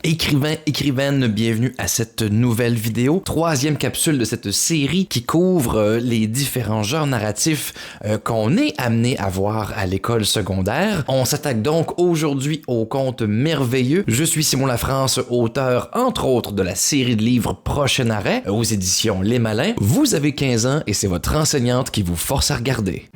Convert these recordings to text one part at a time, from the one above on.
Écrivaine, bienvenue à cette nouvelle vidéo, troisième capsule de cette série qui couvre les différents genres narratifs qu'on est amené à voir à l'école secondaire. On s'attaque donc aujourd'hui au conte merveilleux. Je suis Simon Lafrance, auteur entre autres de la série de livres Prochain arrêt aux éditions Les Malins. Vous avez 15 ans et c'est votre enseignante qui vous force à regarder.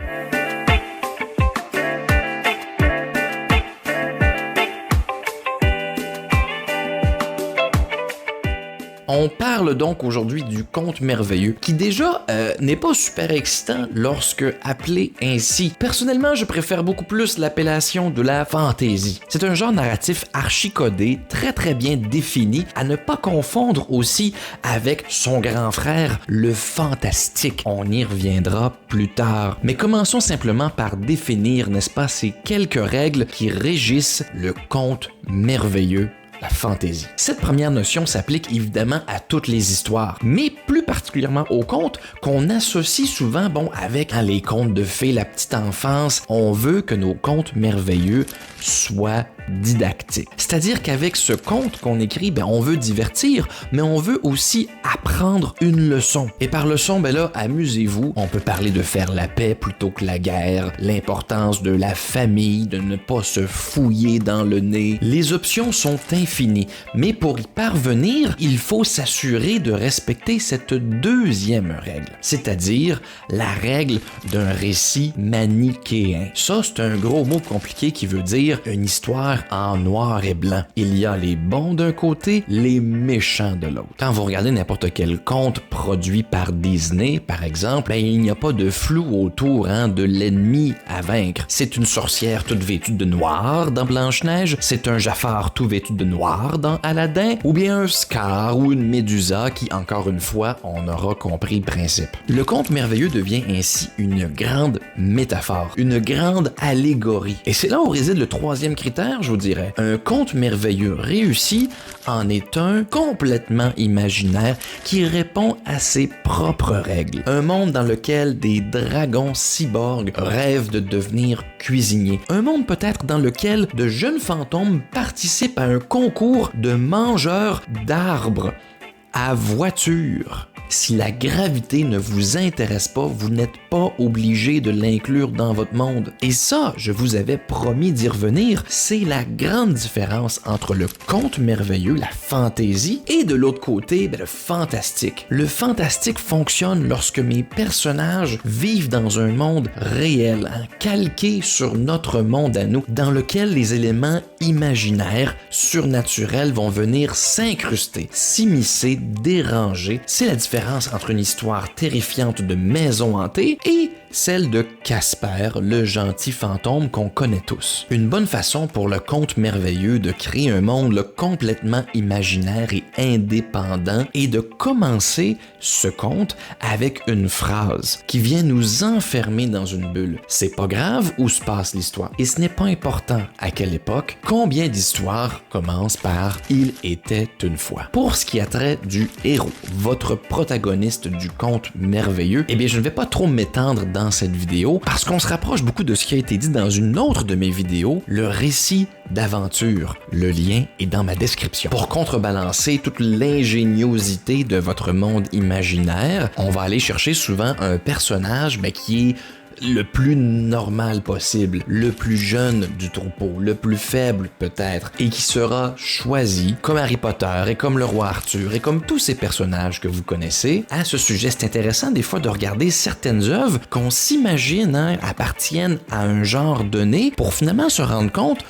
On parle donc aujourd'hui du conte merveilleux, qui déjà n'est pas super excitant lorsque appelé ainsi. Personnellement, je préfère beaucoup plus l'appellation de la fantaisie. C'est un genre narratif archi-codé, très bien défini, à ne pas confondre aussi avec son grand frère, le fantastique. On y reviendra plus tard. Mais commençons simplement par définir, n'est-ce pas, ces quelques règles qui régissent le conte merveilleux. La fantaisie. Cette première notion s'applique évidemment à toutes les histoires, mais plus particulièrement aux contes qu'on associe souvent avec les contes de fées, la petite enfance. On veut que nos contes merveilleux soient didactiques. C'est-à-dire qu'avec ce conte qu'on écrit, on veut divertir, mais on veut aussi apprendre une leçon. Et par leçon, amusez-vous. On peut parler de faire la paix plutôt que la guerre, l'importance de la famille, de ne pas se fouiller dans le nez. Les options sont infinies, mais pour y parvenir, il faut s'assurer de respecter cette deuxième règle, c'est-à-dire la règle d'un récit manichéen. Ça, c'est un gros mot compliqué qui veut dire une histoire en noir et blanc. Il y a les bons d'un côté, les méchants de l'autre. Quand vous regardez n'importe quel conte produit par Disney, par exemple, il n'y a pas de flou autour de l'ennemi à vaincre. C'est une sorcière toute vêtue de noir dans Blanche-Neige, c'est un Jafar tout vêtu de noir dans Aladdin, ou bien un Scar ou une Médusa qui, encore une fois, on aura compris le principe. Le conte merveilleux devient ainsi une grande métaphore, une grande allégorie. Et c'est là où réside le troisième critère, je vous dirais. Un conte merveilleux réussi en est un complètement imaginaire qui répond à ses propres règles. Un monde dans lequel des dragons cyborgs rêvent de devenir cuisiniers. Un monde peut-être dans lequel de jeunes fantômes participent à un concours de mangeurs d'arbres à voiture. Si la gravité ne vous intéresse pas, vous n'êtes pas obligé de l'inclure dans votre monde. Et ça, je vous avais promis d'y revenir, c'est la grande différence entre le conte merveilleux, la fantaisie, et de l'autre côté, le fantastique. Le fantastique fonctionne lorsque mes personnages vivent dans un monde réel, calqué sur notre monde à nous, dans lequel les éléments imaginaires, surnaturels vont venir s'incruster, s'immiscer, déranger. C'est la différence entre une histoire terrifiante de maison hantée et celle de Casper, le gentil fantôme qu'on connaît tous. Une bonne façon pour le conte merveilleux de créer un monde complètement imaginaire et indépendant est de commencer ce conte avec une phrase qui vient nous enfermer dans une bulle. C'est pas grave où se passe l'histoire et ce n'est pas important à quelle époque. Combien d'histoires commencent par « Il était une fois ». Pour ce qui a trait du héros, votre protagoniste du conte merveilleux, je ne vais pas trop m'étendre dans cette vidéo parce qu'on se rapproche beaucoup de ce qui a été dit dans une autre de mes vidéos, le récit d'aventure. Le lien est dans ma description. Pour contrebalancer toute l'ingéniosité de votre monde imaginaire, on va aller chercher souvent un personnage qui est le plus normal possible, le plus jeune du troupeau, le plus faible peut-être, et qui sera choisi, comme Harry Potter et comme le roi Arthur et comme tous ces personnages que vous connaissez. À ce sujet, c'est intéressant des fois de regarder certaines œuvres qu'on s'imagine appartiennent à un genre donné pour finalement se rendre compte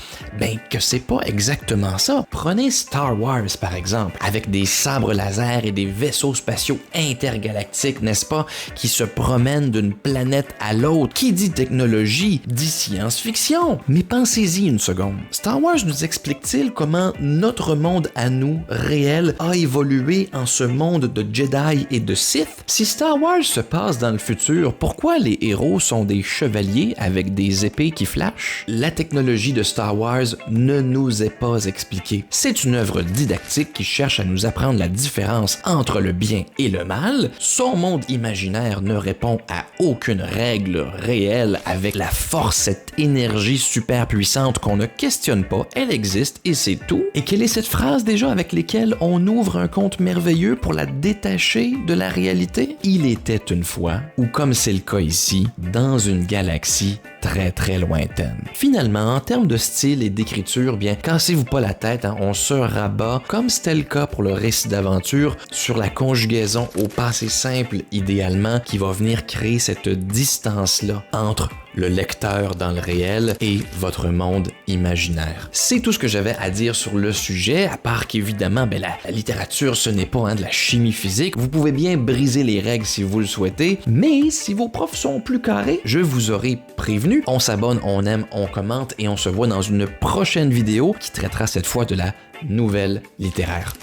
que c'est pas exactement ça. Prenez Star Wars par exemple, avec des sabres laser et des vaisseaux spatiaux intergalactiques, n'est-ce pas, qui se promènent d'une planète à l'autre. Qui dit technologie dit science-fiction. Mais pensez-y une seconde. Star Wars nous explique-t-il comment notre monde à nous, réel, a évolué en ce monde de Jedi et de Sith? Si Star Wars se passe dans le futur, pourquoi les héros sont des chevaliers avec des épées qui flashent? La technologie de Star Wars ne nous est pas expliquée. C'est une œuvre didactique qui cherche à nous apprendre la différence entre le bien et le mal. Son monde imaginaire ne répond à aucune règle réel avec la force, cette énergie super puissante qu'on ne questionne pas, elle existe et c'est tout. Et quelle est cette phrase déjà avec laquelle on ouvre un conte merveilleux pour la détacher de la réalité? Il était une fois, ou comme c'est le cas ici, dans une galaxie très très lointaine. Finalement, en termes de style et d'écriture, bien, cassez-vous pas la tête, on se rabat, comme c'était le cas pour le récit d'aventure, sur la conjugaison au passé simple idéalement, qui va venir créer cette distance-là entre le lecteur dans le réel et votre monde imaginaire. C'est tout ce que j'avais à dire sur le sujet, à part qu'évidemment, la littérature, ce n'est pas de la chimie physique. Vous pouvez bien briser les règles si vous le souhaitez, mais si vos profs sont plus carrés, je vous aurai prévenu. On s'abonne, on aime, on commente et on se voit dans une prochaine vidéo qui traitera cette fois de la nouvelle littéraire.